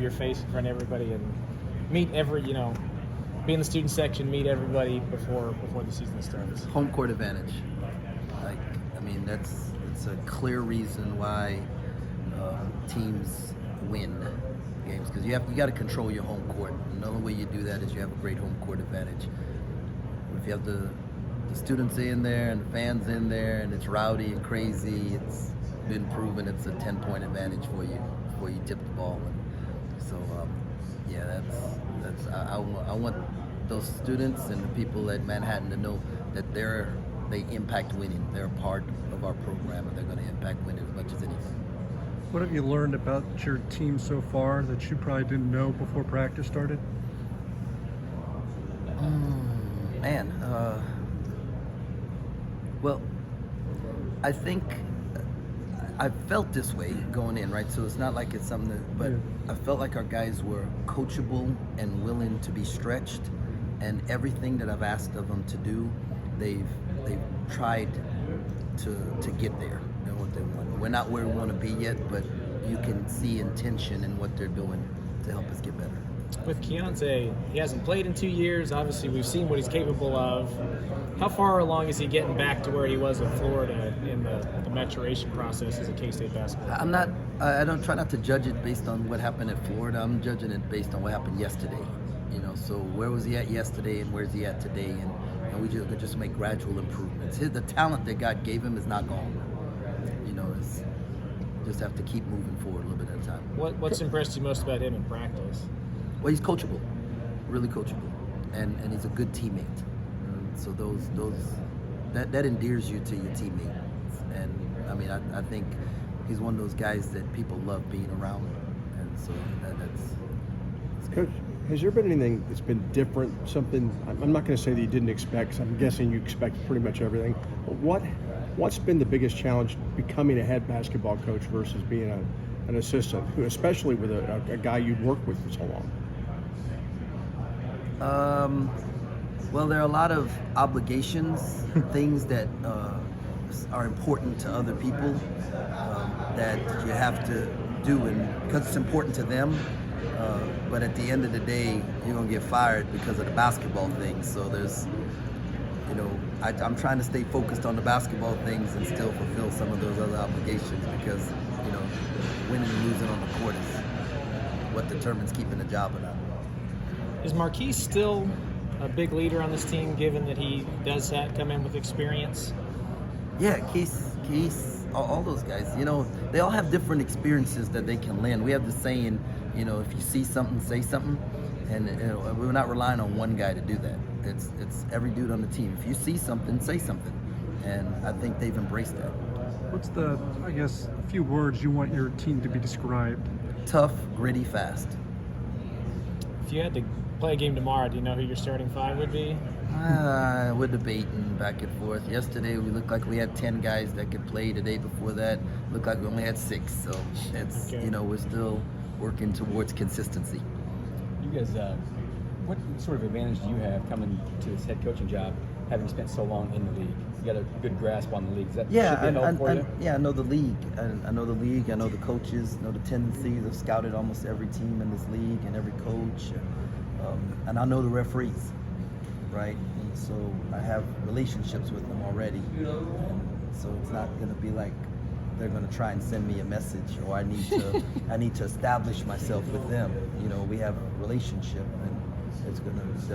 your face in front of everybody and meet be in the student section, meet everybody before the season starts? Home court advantage. It's a clear reason why teams win games, because you got to control your home court. And the only way you do that is you have a great home court advantage. If you have the students in there and the fans in there and it's rowdy and crazy, it's been proven it's a 10-point advantage for you before you tip the ball. And so I want those students and the people at Manhattan to know that they impact winning. They're a part of our program, and they're going to impact winning as much as anything. What have you learned about your team so far that you probably didn't know before practice started? Well, I think I felt this way going in, right? So it's not like it's something but I felt like our guys were coachable and willing to be stretched, and everything that I've asked of them to do, they've tried to get there and what they want. We're not where we want to be yet, but you can see intention in what they're doing to help us get better. With Keontae, he hasn't played in 2 years. Obviously, we've seen what he's capable of. How far along is he getting back to where he was in Florida in the maturation process as a K-State basketball? I don't try not to judge it based on what happened at Florida. I'm judging it based on what happened yesterday. So where was he at yesterday and where's he at today? And we just make gradual improvements. The talent that God gave him is not gone. Just have to keep moving forward a little bit at a time. What's impressed you most about him in practice? Well, he's coachable, really coachable, and he's a good teammate. So that endears you to your teammates. And I think he's one of those guys that people love being around, and so that's Coach, has there been anything that's been different? Something I'm not going to say that you didn't expect, 'cause I'm guessing you expect pretty much everything. But what's been the biggest challenge becoming a head basketball coach versus being an assistant, especially with a guy you've worked with for so long? Well, there are a lot of obligations, things that are important to other people that you have to do, and because it's important to them. But at the end of the day, you're gonna get fired because of the basketball thing. So there's, I'm trying to stay focused on the basketball things and still fulfill some of those other obligations, because winning and losing on the court is what determines keeping a job or not. Is Marquise still a big leader on this team, given that he does come in with experience? Yeah, Keith, all those guys, they all have different experiences that they can lend. We have the saying, if you see something, say something, and we're not relying on one guy to do that. It's every dude on the team. If you see something, say something, and I think they've embraced that. What's a few words you want your team to be described? Tough, gritty, fast. If you had to play a game tomorrow, do you know who your starting five would be? We're debating back and forth. Yesterday we looked like we had 10 guys that could play. The day before that looked like we only had 6. So it's we're still working towards consistency. You guys, what sort of advantage do you have coming to this head coaching job, having spent so long in the league? You got a good grasp on the league. Is that should be a help for you? I know the league. I know the league. I know the coaches. I know the tendencies. I've scouted almost every team in this league and every coach, and I know the referees, right? And so I have relationships with them already. And so it's not going to be like they're going to try and send me a message, or I need to establish myself with them. We have a relationship, and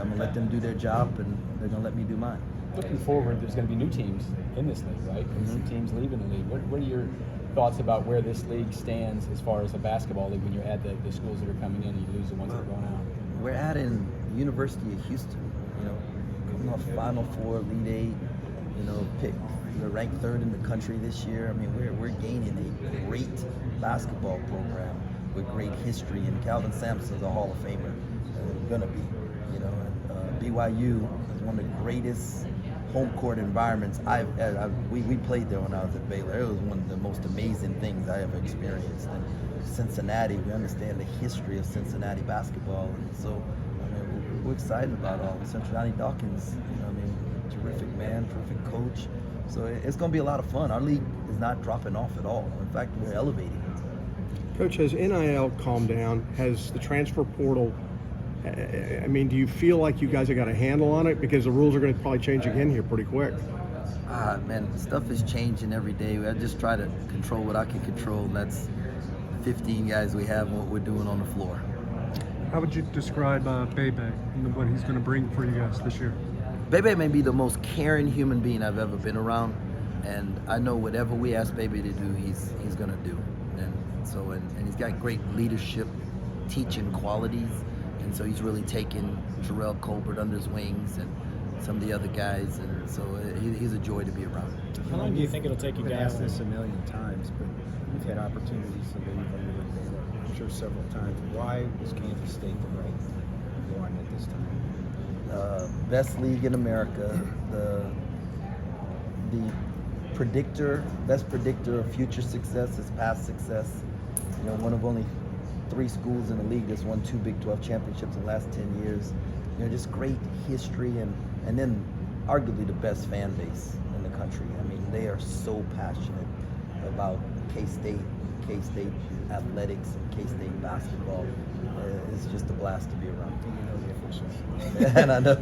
I'm gonna let them do their job, and they're gonna let me do mine. Looking forward, there's going to be new teams in this league, right? And some teams leaving the league. What are your thoughts about where this league stands as far as a basketball league when you add the schools that are coming in and you lose the ones that are going out? We're adding University of Houston, coming off Final Four, Elite 8, we're ranked 3rd in the country this year. We're gaining a great basketball program with great history, and Calvin Sampson's a Hall of Famer. Gonna be, BYU is one of the greatest home court environments we played there when I was at Baylor. It was one of the most amazing things I ever experienced. And Cincinnati, we understand the history of Cincinnati basketball, and so we're excited about all. Johnny Dawkins, terrific man, terrific coach. So it's going to be a lot of fun. Our league is not dropping off at all. In fact, we're elevating. Coach, has NIL calmed down? Has the transfer portal? I mean, do you feel like you guys have got a handle on it? Because the rules are going to probably change again here pretty quick. Man, stuff is changing every day. I just try to control what I can control, and that's 15 guys we have and what we're doing on the floor. How would you describe Bebe and what he's going to bring for you guys this year? Bebe may be the most caring human being I've ever been around, and I know whatever we ask Bebe to do, he's going to do. And he's got great leadership, teaching qualities, and so he's really taken Terrell Colbert under his wings and some of the other guys, and so he's a joy to be around. How long do you think it'll take you I've been guys? asked this a million times, but we've had opportunities to leave under the Baylor, I'm sure several times. Why was Kansas State the right one at this time? Best league in America, the best predictor of future success is past success. You know, one of only 3 schools in the league that's won 2 Big 12 championships in the last 10 years. You know, just great history and then arguably the best fan base in the country. I mean, they are so passionate about K-State athletics and K-State basketball. It's just a blast to be around. You know the officials. And I know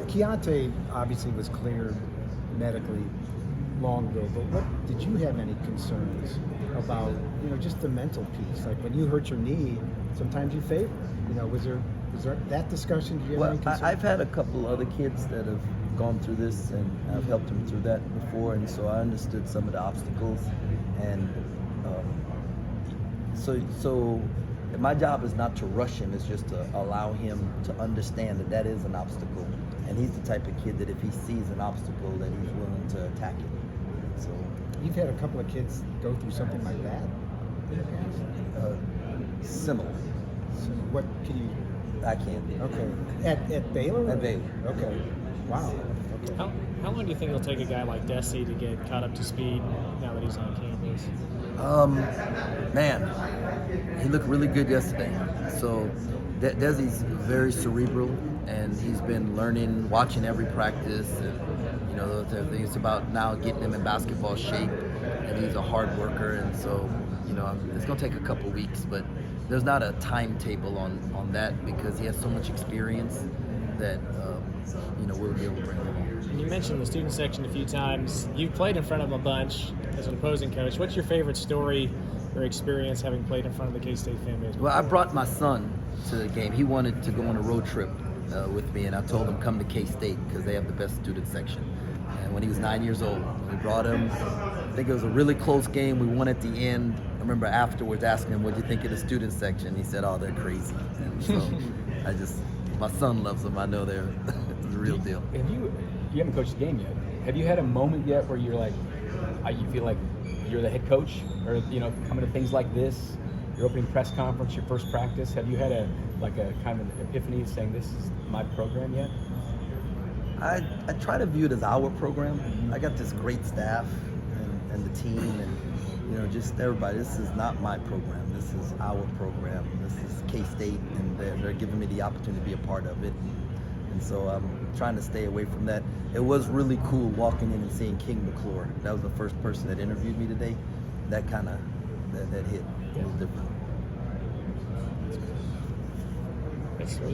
Keontae obviously was cleared medically long ago, but what did you have any concerns about, you know, just the mental piece? Like when you hurt your knee, sometimes you favor. You know, was there that discussion? Did you have any concerns? I've had a couple other kids that have gone through this, and I've helped them through that before, and so I understood some of the obstacles. And so my job is not to rush him, it's just to allow him to understand that that is an obstacle. And he's the type of kid that if he sees an obstacle, that he's willing to attack it. So You've had a couple of kids go through something like that in the past. similar. So what can you? I can't. Okay. At Baylor? At Baylor. Okay. Wow. Okay. How long do you think it'll take a guy like Desi to get caught up to speed now that he's on campus? Man, he looked really good yesterday. So Desi's very cerebral, and he's been learning, watching every practice, and you know, it's about now getting him in basketball shape. And he's a hard worker, and so you know, it's gonna take a couple weeks, but there's not a timetable on that because he has so much experience that you know, we'll be able to bring him along. You mentioned the student section a few times. You've played in front of them a bunch as an opposing coach. What's your favorite story or experience having played in front of the K-State fan base? Well, I brought my son to the game. He wanted to go on a road trip with me, and I told him come to K-State because they have the best student section. And when he was 9 years old, we brought him. I think it was a really close game. We won at the end. I remember afterwards asking him, what do you think of the student section? He said, oh, they're crazy. And so my son loves them. I know they're the real deal. You haven't coached the game yet. Have you had a moment yet where you're like, you feel like you're the head coach, or you know, coming to things like this, your opening press conference, your first practice? Have you had a kind of an epiphany saying this is my program yet? I try to view it as our program. I got this great staff and the team, and you know, just everybody. This is not my program. This is our program. This is K-State, and they're giving me the opportunity to be a part of it. And so I'm trying to stay away from that. It was really cool walking in and seeing King McClure. That was the first person that interviewed me today. That kind of that hit. It was different. That's